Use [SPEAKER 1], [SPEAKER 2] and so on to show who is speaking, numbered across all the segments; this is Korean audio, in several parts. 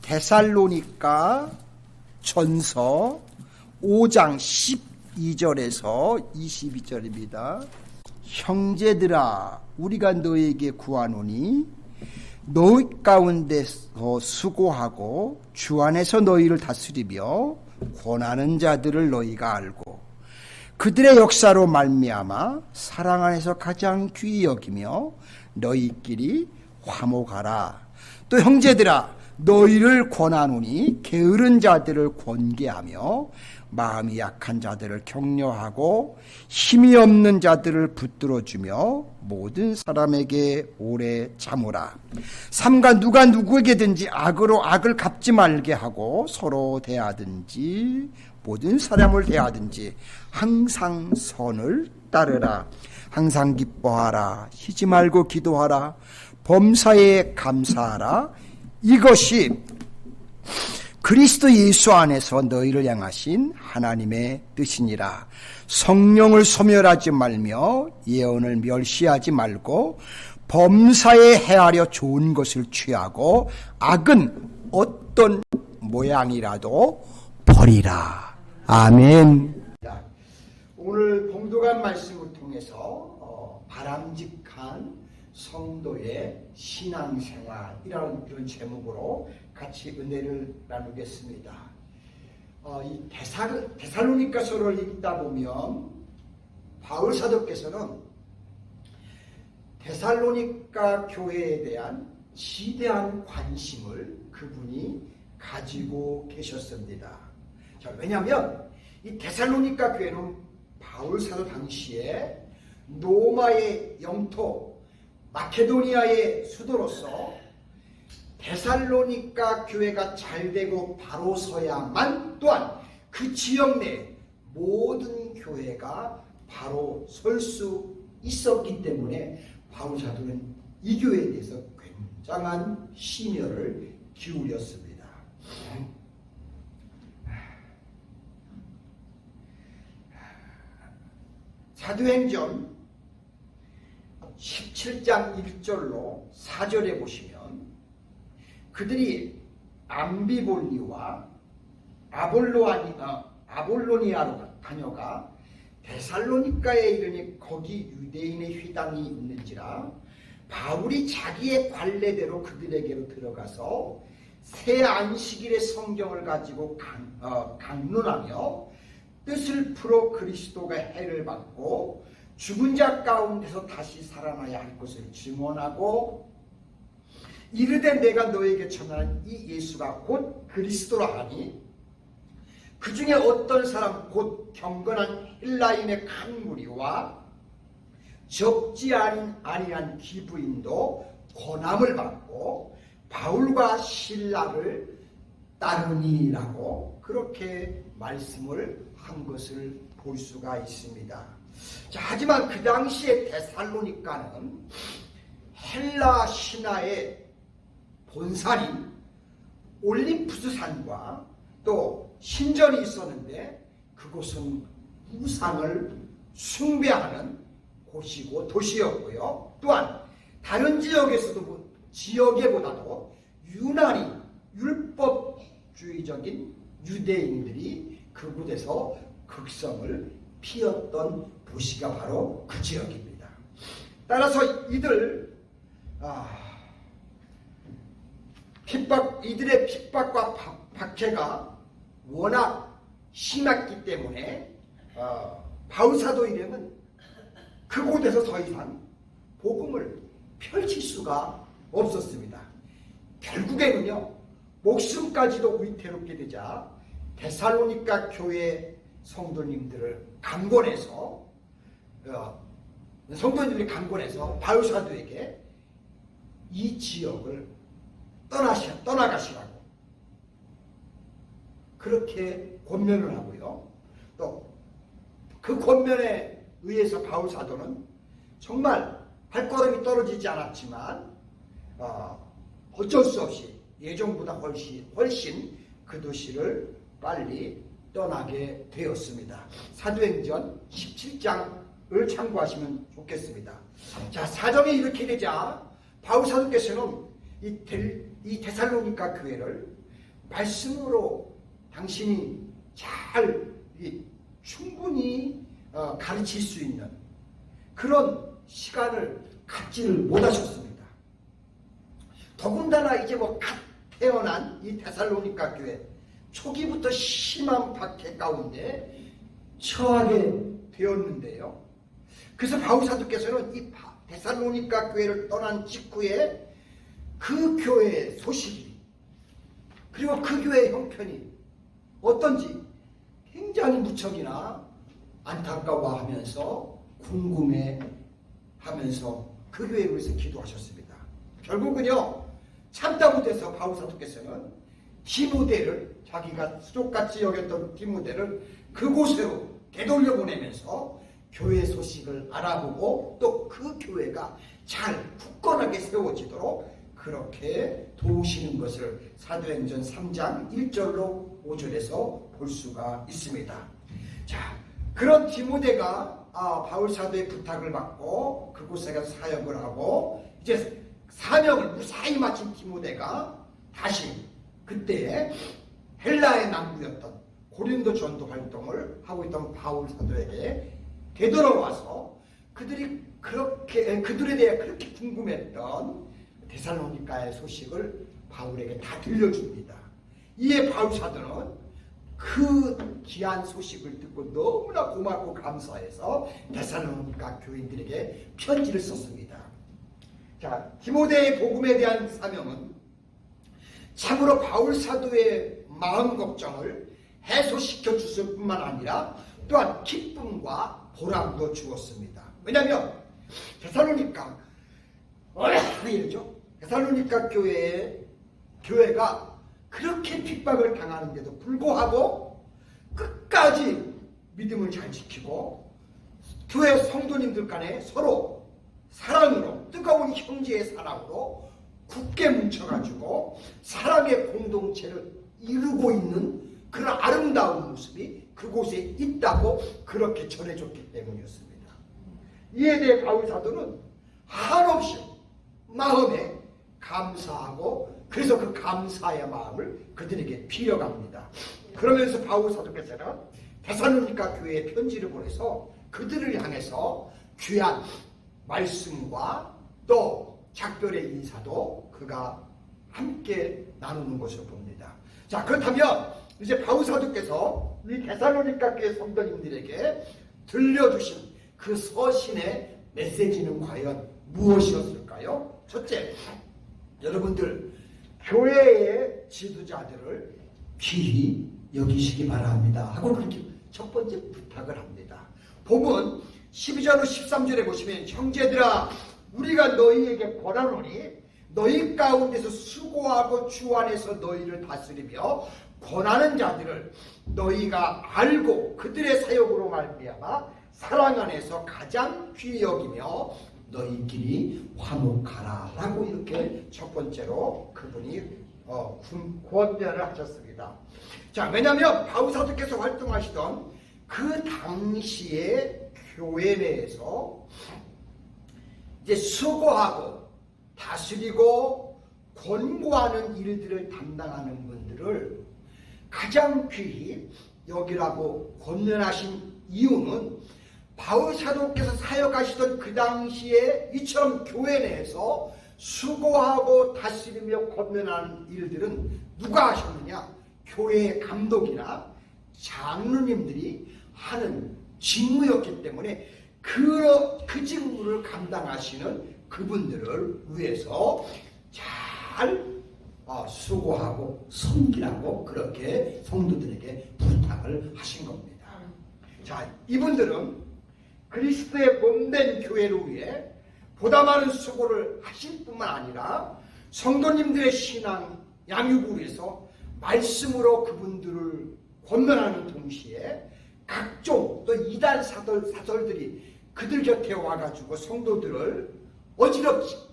[SPEAKER 1] 데살로니가 전서 5장 12절에서 22절입니다. 형제들아, 우리가 너에게 구하노니 너희 가운데서 수고하고 주 안에서 너희를 다스리며 권하는 자들을 너희가 알고 그들의 역사로 말미암아 사랑 안에서 가장 귀히 여기며 너희끼리 화목하라. 또 형제들아, 너희를 권하노니 게으른 자들을 권계하며 마음이 약한 자들을 격려하고 힘이 없는 자들을 붙들어주며 모든 사람에게 오래 참으라. 삼가 누가 누구에게든지 악으로 악을 갚지 말게 하고 서로 대하든지 모든 사람을 대하든지 항상 선을 따르라. 항상 기뻐하라. 쉬지 말고 기도하라. 범사에 감사하라. 이것이 그리스도 예수 안에서 너희를 향하신 하나님의 뜻이니라. 성령을 소멸하지 말며 예언을 멸시하지 말고 범사에 헤아려 좋은 것을 취하고 악은 어떤 모양이라도 버리라. 아멘. 오늘 봉독한 말씀을 통해서 바람직한 성도의 신앙생활이라는 이런 제목으로 같이 은혜를 나누겠습니다. 이 데살로니가서를 읽다 보면 바울 사도께서는 데살로니가 교회에 대한 지대한 관심을 그분이 가지고 계셨습니다. 자, 왜냐하면 이 데살로니가 교회는 바울 사도 당시에 로마의 영토 마케도니아의 수도로서 데살로니가 교회가 잘되고 바로 서야만 또한 그 지역 내 모든 교회가 바로 설 수 있었기 때문에 바울 사도는 이 교회에 대해서 굉장한 심혈을 기울였습니다. 사도행전 17장 1절로 4절에 보시면 그들이 암비볼리와 아볼로니아로 다녀가 데살로니가에 이르니 거기 유대인의 회당이 있는지라 바울이 자기의 관례대로 그들에게로 들어가서 새 안식일의 성경을 가지고 강론하며 뜻을 풀어 그리스도가 해를 받고 죽은 자 가운데서 다시 살아나야 할 것을 증언하고 이르되 내가 너에게 전하는 이 예수가 곧 그리스도라 하니 그 중에 어떤 사람 곧 경건한 헬라인의 큰 무리와 적지 아니한 기부인도 고난을 받고 바울과 실라를 따르니라고 그렇게 말씀을 한 것을 볼 수가 있습니다. 자, 하지만 그 당시에 데살로니가는 헬라 신화의 본산인 올림푸스 산과 또 신전이 있었는데 그곳은 우상을 숭배하는 곳이고 도시였고요. 또한 다른 지역에보다도 유난히 율법주의적인 유대인들이 그곳에서 극성을 피웠던 도시가 바로 그 지역입니다. 따라서 이들의 핍박과 박해가 워낙 심했기 때문에 바울 사도 이름은 그곳에서 더 이상 복음을 펼칠 수가 없었습니다. 결국에는요, 목숨까지도 위태롭게 되자 데살로니가 교회 성도님들이 강권해서 바울 사도에게 이 지역을 떠나가시라고 그렇게 권면을 하고요. 또 그 권면에 의해서 바울 사도는 정말 발걸음이 떨어지지 않았지만 어쩔 수 없이 예정보다 훨씬 그 도시를 빨리 떠나게 되었습니다. 사도행전 17장을 참고하시면 좋겠습니다. 자, 사정이 이렇게 되자 바울 사도께서는 이 데살로니가 교회를 말씀으로 당신이 잘 충분히 가르칠 수 있는 그런 시간을 갖지를 못하셨습니다. 더군다나 이제 갓 태어난 이 데살로니가 교회 초기부터 심한 박해 가운데 처하게 되었는데요. 그래서 바울 사도께서는 이 데살로니가 교회를 떠난 직후에 그 교회의 소식이 그리고 그 교회의 형편이 어떤지 굉장히 무척이나 안타까워하면서 궁금해하면서 그 교회를 위해서 기도하셨습니다. 결국은요 참다 못해서 바울 사도께서는 디모데를 자기가 수족같이 여겼던 디모데를 그곳으로 되돌려 보내면서 교회 소식을 알아보고 또 그 교회가 잘 굳건하게 세워지도록 그렇게 도우시는 것을 사도행전 3장 1절로 5절에서 볼 수가 있습니다. 자, 그런 디모데가 바울 사도의 부탁을 받고 그곳에 가서 사역을 하고 이제 사명을 무사히 마친 디모데가 다시 그때 헬라의 남부였던 고린도 전도 활동을 하고 있던 바울 사도에게 되돌아와서 그들에 대해 그렇게 궁금했던 데살로니가의 소식을 바울에게 다 들려줍니다. 이에 바울 사도는 그 귀한 소식을 듣고 너무나 고맙고 감사해서 데살로니가 교인들에게 편지를 썼습니다. 자, 디모데의 복음에 대한 사명은 참으로 바울 사도의 마음 걱정을 해소시켜 줬을 뿐만 아니라 또한 기쁨과 보람도 주었습니다. 왜냐하면 데살로니가 데살로니가 교회가 그렇게 핍박을 당하는데도 불구하고 끝까지 믿음을 잘 지키고 교회 성도님들 간에 서로 사랑으로 뜨거운 형제의 사랑으로 굳게 뭉쳐가지고 사랑의 공동체를 이루고 있는 그런 아름다운 모습이 그곳에 있다고 그렇게 전해줬기 때문이었습니다. 이에 대해 바울 사도는 한없이 마음에 감사하고 그래서 그 감사의 마음을 그들에게 빌어갑니다. 그러면서 바울 사도께서는 데살로니가 교회에 편지를 보내서 그들을 향해서 귀한 말씀과 또 작별의 인사도 그가 함께 나누는 것을 봅니다. 자, 그렇다면 이제 바울 사도께서 이 데살로니가 교회 성도님들에게 들려주신 그 서신의 메시지는 과연 무엇이었을까요? 첫째, 여러분들 교회의 지도자들을 귀히 여기시기 바랍니다 하고 그렇게 첫 번째 부탁을 합니다. 본문 12절 13절에 보시면 형제들아 우리가 너희에게 권하노니 너희 가운데서 수고하고 주 안에서 너희를 다스리며 권하는 자들을 너희가 알고 그들의 사역으로 말미암아 사랑 안에서 가장 귀히 여기며 너희끼리 화목하라 라고 이렇게 첫 번째로 그분이 권면을 하셨습니다. 자, 왜냐하면 바울 사도께서 활동하시던 그 당시의 교회 내에서 이제 수고하고 다스리고 권고하는 일들을 담당하는 분들을 가장 귀히 여기라고 권면하신 이유는 바울 사도께서 사역하시던 그 당시에 이처럼 교회 내에서 수고하고 다스리며 권면하는 일들은 누가 하셨느냐? 교회의 감독이나 장로님들이 하는 직무였기 때문에 그 직무를 감당하시는 그분들을 위해서 잘 수고하고 섬기라고 그렇게 성도들에게 부탁을 하신 겁니다. 자, 이분들은 그리스도의 몸된 교회를 위해 보다 많은 수고를 하실 뿐만 아니라 성도님들의 신앙 양육을 위해서 말씀으로 그분들을 권면하는 동시에 각종 또 이단 사설들이 그들 곁에 와가지고 성도들을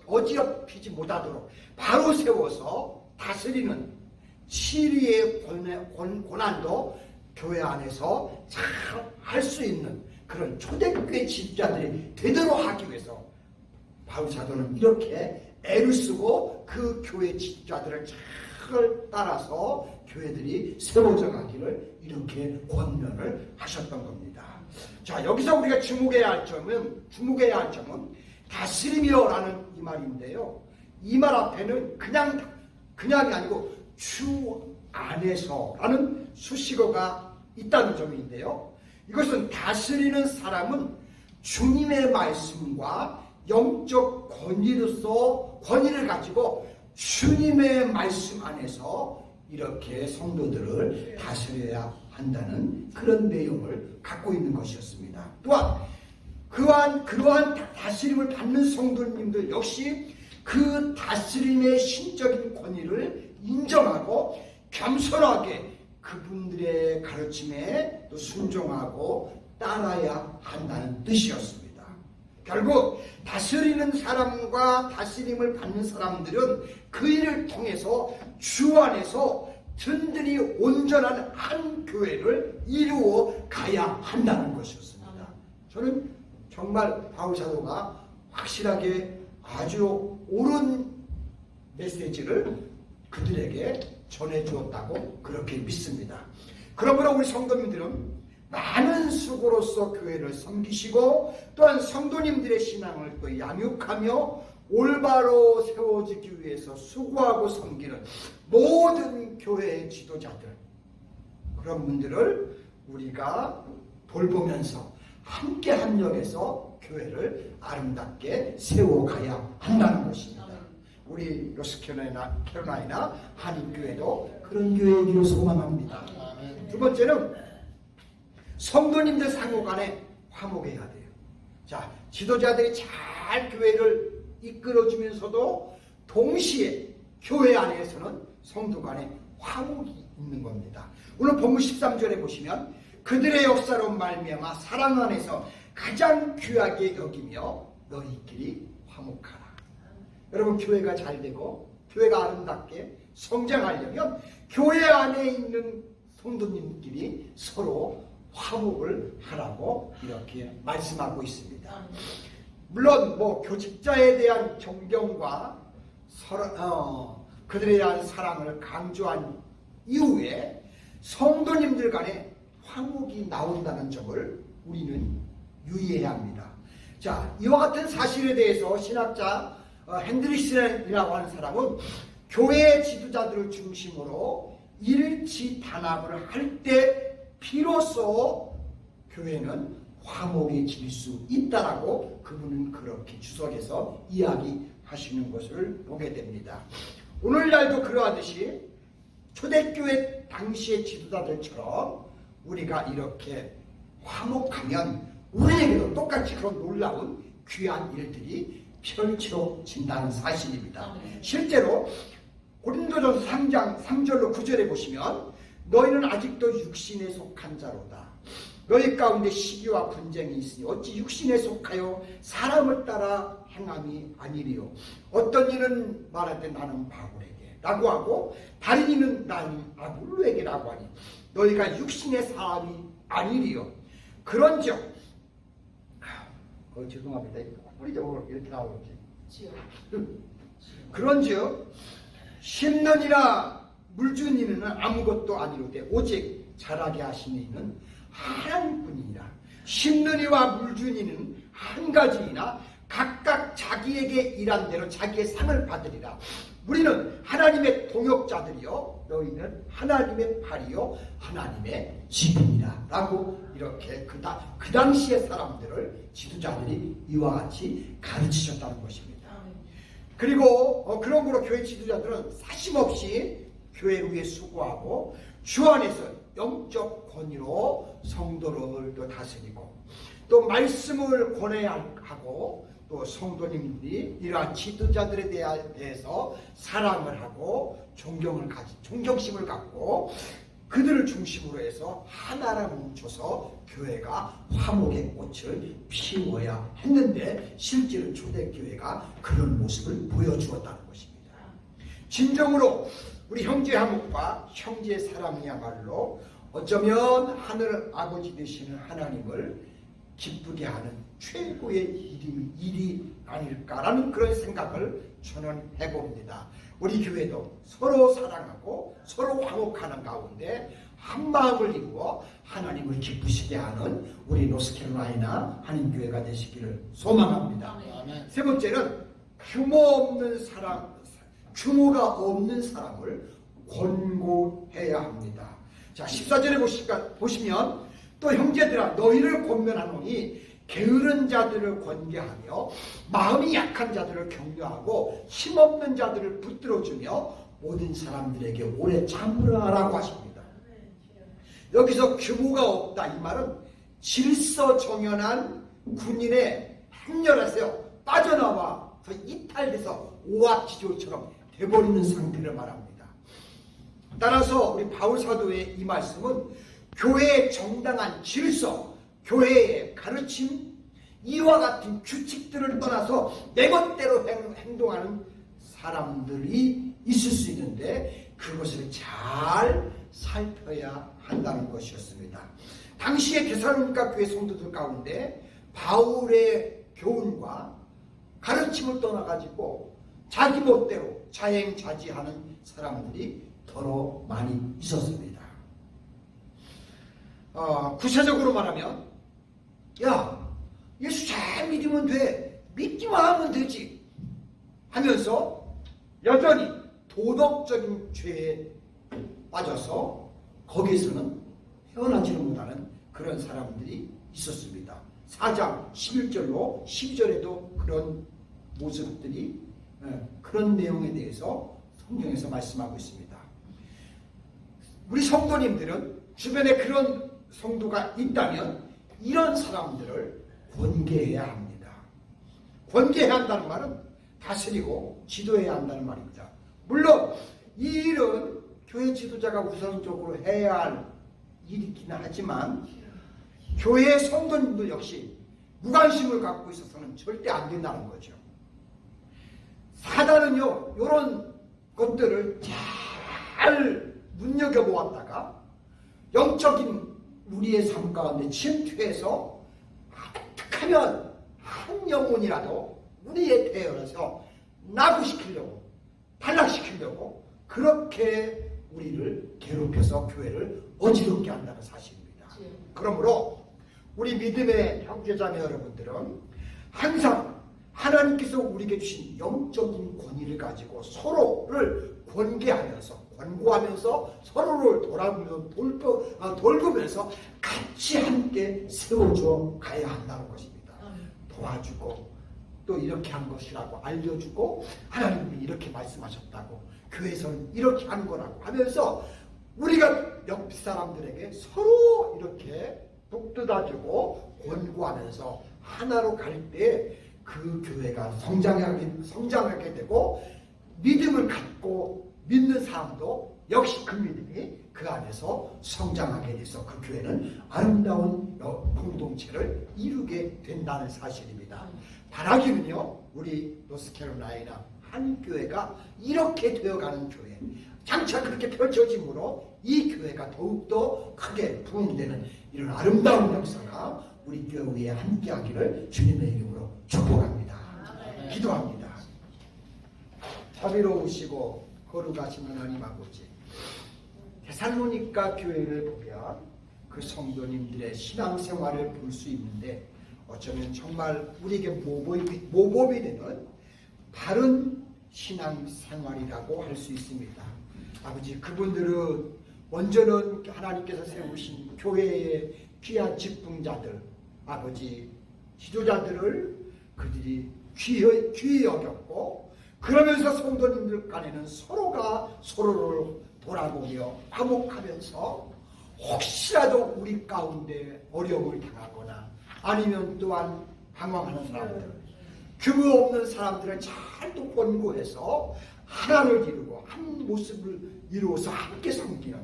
[SPEAKER 1] 어지럽히지 못하도록 바로 세워서 다스리는 치리의 고난도 교회 안에서 잘 할 수 있는 그런 초대교회 지도자들이 되도록 하기 위해서 바울 사도는 이렇게 애를 쓰고 그 교회 지도자들을 잘 철학을 따라서 교회들이 세워져 가기를 이렇게 권면을 하셨던 겁니다. 자, 여기서 우리가 주목해야 할 점은 다스리며라는 이 말인데요. 이 말 앞에는 그냥이 아니고 주 안에서라는 수식어가 있다는 점인데요. 이것은 다스리는 사람은 주님의 말씀과 영적 권위를 가지고 주님의 말씀 안에서 이렇게 성도들을 다스려야 한다는 그런 내용을 갖고 있는 것이었습니다. 또한 그러한 다스림을 받는 성도님들 역시 그 다스림의 신적인 권위를 인정하고 겸손하게 그분들의 가르침에 또 순종하고 따라야 한다는 뜻이었습니다. 결국 다스리는 사람과 다스림을 받는 사람들은 그 일을 통해서 주 안에서 든든히 온전한 한 교회를 이루어 가야 한다는 것이었습니다. 저는 정말 바울 사도가 확실하게 아주 옳은 메시지를 그들에게 전해주었다고 그렇게 믿습니다. 그러므로 우리 성도님들은 많은 수고로서 교회를 섬기시고 또한 성도님들의 신앙을 또 양육하며 올바로 세워지기 위해서 수고하고 섬기는 모든 교회의 지도자들, 그런 분들을 우리가 돌보면서 함께 합력해서 교회를 아름답게 세워가야 한다는 것입니다. 우리 노스캐롤라이나 한인교회도 그런 교회이기를 소망합니다. 두 번째는 성도님들 상호간에 화목해야 돼요. 자, 지도자들이 잘 교회를 이끌어주면서도 동시에 교회 안에서는 성도 간에 화목이 있는 겁니다. 오늘 본문 13절에 보시면 그들의 역사로 말미암아 사랑 안에서 가장 귀하게 여기며 너희끼리 화목하라. 여러분, 교회가 잘 되고 교회가 아름답게 성장하려면 교회 안에 있는 성도님끼리 서로 화목을 하라고 이렇게 말씀하고 있습니다. 물론 교직자에 대한 존경과 그들에 대한 사랑을 강조한 이후에 성도님들 간에 화목이 나온다는 점을 우리는 유의해야 합니다. 자, 이와 같은 사실에 대해서 신학자 핸드리슨이라고 하는 사람은 교회 지도자들을 중심으로 일치단합을 할 때 비로소 교회는 화목해질 수 있다라고 그분은 그렇게 주석해서 이야기하시는 것을 보게 됩니다. 오늘날도 그러하듯이 초대교회 당시의 지도자들처럼 우리가 이렇게 화목하면 우리에게도 똑같이 그런 놀라운 귀한 일들이 펼쳐진다는 사실입니다. 실제로 고린도전서 3장 3절로 9절에 보시면 너희는 아직도 육신에 속한 자로다. 너희 가운데 시기와 분쟁이 있으니 어찌 육신에 속하여 사람을 따라 행함이 아니리요. 어떤 이는 말할 때 나는 바울에게 라고 하고 다른 이는 나는 아볼로에게 라고 하니 너희가 육신의 사람이 아니리요. 그런즉 죄송합니다. 뿌리적으로 이렇게 나오지. 그런즉 심는 이나 물주는 이는 아무것도 아니로되 오직 자라게 하시는 이는 하나님뿐이니라. 심는 이와 물주는 이는 한 가지이나 각각 자기에게 일한 대로 자기의 상을 받으리라. 우리는 하나님의 동역자들이요 너희는 하나님의 팔이요 하나님의 집이니라 라고 이렇게 그 당시의 사람들을 지도자들이 이와 같이 가르치셨다는 것입니다. 그리고 그러므로 교회 지도자들은 사심없이 교회를 위해 수고하고 주 안에서 영적 권위로 성도를 또 다스리고 또 말씀을 권해야 하고 또 성도님들이 이러한 지도자들에 대해서 사랑을 하고 존경심을 갖고 그들을 중심으로 해서 하나를 뭉쳐서 교회가 화목의 꽃을 피워야 했는데 실제로 초대교회가 그런 모습을 보여주었다는 것입니다. 진정으로 우리 형제 화목과 형제 사랑이야말로 어쩌면 하늘 아버지 되시는 하나님을 기쁘게 하는 최고의 일이 아닐까라는 그런 생각을 저는 해봅니다. 우리 교회도 서로 사랑하고 서로 화목하는 가운데 한 마음을 이루어 하나님을 기쁘시게 하는 우리 노스캐롤라이나 한인교회가 되시기를 소망합니다.
[SPEAKER 2] 아멘.
[SPEAKER 1] 세 번째는 규모가 없는 사람을 권고해야 합니다. 자, 14절에 보시면 또 형제들아 너희를 권면하노니 게으른 자들을 권계하며 마음이 약한 자들을 격려하고 힘없는 자들을 붙들어주며 모든 사람들에게 오래 참으라라고 하십니다. 여기서 규모가 없다 이 말은 질서정연한 군인의 행렬에서 빠져나와 이탈돼서 오합지졸처럼 돼버리는 상태를 말합니다. 따라서 우리 바울 사도의 이 말씀은 교회의 정당한 질서, 교회의 가르침, 이와 같은 규칙들을 떠나서 내 멋대로 행동하는 사람들이 있을 수 있는데 그것을 잘 살펴야 한다는 것이었습니다. 당시의 데살로니가 교회 성도들 가운데 바울의 교훈과 가르침을 떠나가지고 자기 멋대로 자행자지하는 사람들이 더러 많이 있었습니다. 구체적으로 말하면 야 예수 잘 믿으면 돼, 믿기만 하면 되지 하면서 여전히 도덕적인 죄에 빠져서 거기에서는 헤어나지를 못하는 그런 사람들이 있었습니다. 4장 11절로 12절에도 그런 모습들이 그런 내용에 대해서 성경에서 말씀하고 있습니다. 우리 성도님들은 주변에 그런 성도가 있다면 이런 사람들을 권계해야 합니다. 권계해야 한다는 말은 다스리고 지도해야 한다는 말입니다. 물론 이 일은 교회 지도자가 우선적으로 해야 할 일이긴 하지만 교회 성도님들 역시 무관심을 갖고 있어서는 절대 안 된다는 거죠. 사단은요 이런 것들을 잘 눈여겨보았다가 영적인 우리의 삶 가운데 침투해서 어떡하면 한 영혼이라도 우리의 태어나서 낙우시키려고 탈락시키려고 그렇게 우리를 괴롭혀서 교회를 어지럽게 한다는 사실입니다. 그러므로 우리 믿음의 형제자매 여러분들은 항상 하나님께서 우리에게 주신 영적인 권위를 가지고 서로를 권고하면서 서로를 돌보면서 같이 함께 세워줘 가야 한다는 것입니다. 도와주고 또 이렇게 한 것이라고 알려주고 하나님이 이렇게 말씀하셨다고 교회에서는 이렇게 하는 거라고 하면서 우리가 옆 사람들에게 서로 이렇게 북돋아주고 권고하면서 하나로 갈 때 그 교회가 성장하게 되고 믿음을 갖고 믿는 사람도 역시 그 믿음이 그 안에서 성장하게 돼서 그 교회는 아름다운 공동체를 이루게 된다는 사실입니다. 바라기는요 우리 노스캐롤라이나 한교회가 이렇게 되어가는 교회, 장차 그렇게 펼쳐짐으로 이 교회가 더욱더 크게 부흥되는 이런 아름다운 역사가 우리 교회에 함께하기를 주님의 이름으로 축복합니다. 기도합니다. 자비로우시고 거룩하신 하나님 아버지, 데살로니가 교회를 보면 그 성도님들의 신앙생활을 볼 수 있는데 어쩌면 정말 우리에게 모범이 되는 바른 신앙생활이라고 할 수 있습니다. 아버지, 그분들은 먼저는 하나님께서 세우신 교회의 귀한 직분자들, 아버지 지도자들을 그들이 귀히 여겼고, 그러면서 성도님들 간에는 서로가 서로를 돌아보며 화목하면서 혹시라도 우리 가운데 어려움을 당하거나 아니면 또한 방황하는 사람들, 규모 없는 사람들을 잘 또 권고해서 하나를 이루고 한 모습을 이루어서 함께 섬기는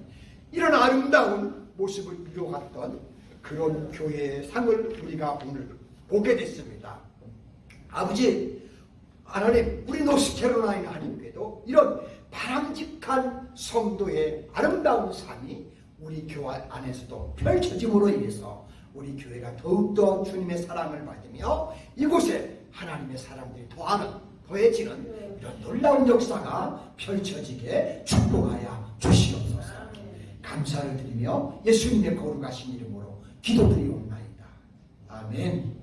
[SPEAKER 1] 이런 아름다운 모습을 이루어갔던 그런 교회의 상을 우리가 오늘 보게 됐습니다. 아버지 하나님, 우리 노스캐롤라이나 하나님께도 이런 바람직한 성도의 아름다운 삶이 우리 교회 안에서도 펼쳐짐으로 인해서 우리 교회가 더욱더 주님의 사랑을 받으며 이곳에 하나님의 사람들이 더해지는 이런 놀라운 역사가 펼쳐지게 축복하여 주시옵소서. 감사를 드리며 예수님의 거룩하신 이름으로 기도드리옵나이다. 아멘.